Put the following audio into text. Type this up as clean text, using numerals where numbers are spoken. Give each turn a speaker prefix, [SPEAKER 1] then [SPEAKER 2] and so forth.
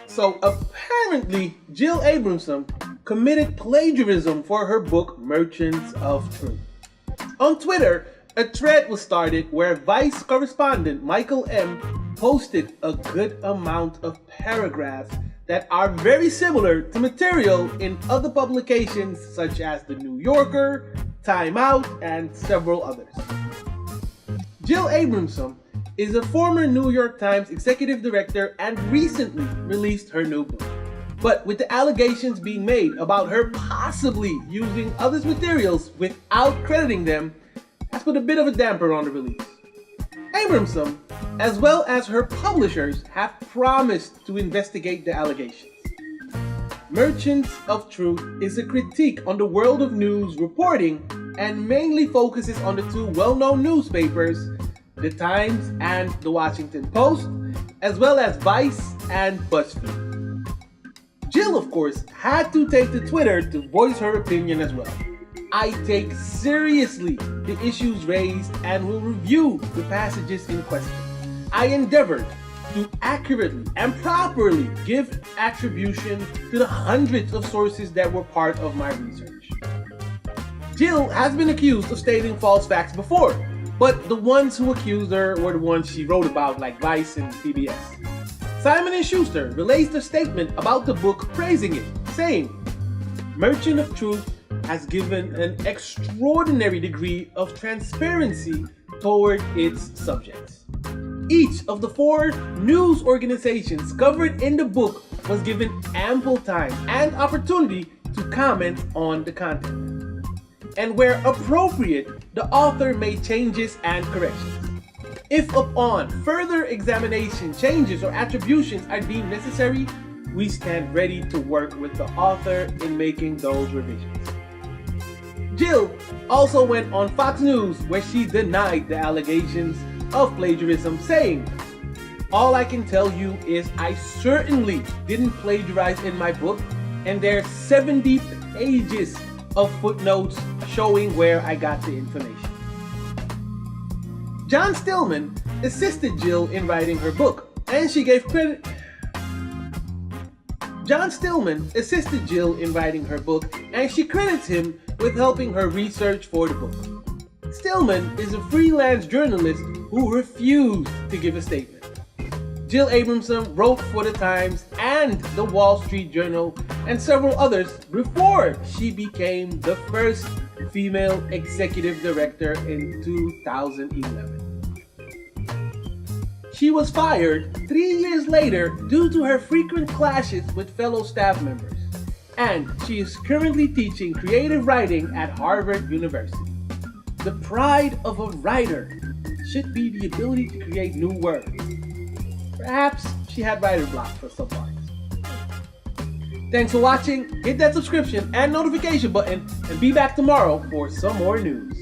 [SPEAKER 1] So apparently, Jill Abramson committed plagiarism for her book Merchants of Truth. On Twitter, a thread was started where Vice correspondent Michael M. posted a good amount of paragraphs that are very similar to material in other publications such as The New Yorker, Time Out, and several others. Jill Abramson is a former New York Times executive director and recently released her new book. But with the allegations being made about her possibly using others' materials without crediting them, has put a bit of a damper on the release. Abramson, as well as her publishers, have promised to investigate the allegations. Merchants of Truth is a critique on the world of news reporting and mainly focuses on the two well-known newspapers, The Times and The Washington Post, as well as Vice and BuzzFeed. Jill, of course, had to take to Twitter to voice her opinion as well. I take seriously the issues raised and will review the passages in question. I endeavored to accurately and properly give attribution to the hundreds of sources that were part of my research. Jill has been accused of stating false facts before, but the ones who accused her were the ones she wrote about, like Vice and PBS. Simon & Schuster released a statement about the book praising it, saying, "Merchant of Truth has given an extraordinary degree of transparency toward its subjects. Each of the 4 news organizations covered in the book was given ample time and opportunity to comment on the content. And where appropriate, the author made changes and corrections. If upon further examination changes or attributions are deemed necessary, we stand ready to work with the author in making those revisions." Jill also went on Fox News where she denied the allegations of plagiarism, saying, "All I can tell you is I certainly didn't plagiarize in my book, and there's 70 pages of footnotes showing where I got the information." John Stillman assisted Jill in writing her book, and she gave credit. John Stillman assisted Jill in writing her book, and she credits him with helping her research for the book. Stillman is a freelance journalist who refused to give a statement. Jill Abramson wrote for The Times and The Wall Street Journal and several others before she became the first female executive director in 2011. She was fired 3 years later due to her frequent clashes with fellow staff members, and she is currently teaching creative writing at Harvard University. The pride of a writer should be the ability to create new words. Perhaps she had writer block for some parts. Thanks for watching. Hit that subscription and notification button and be back tomorrow for some more news.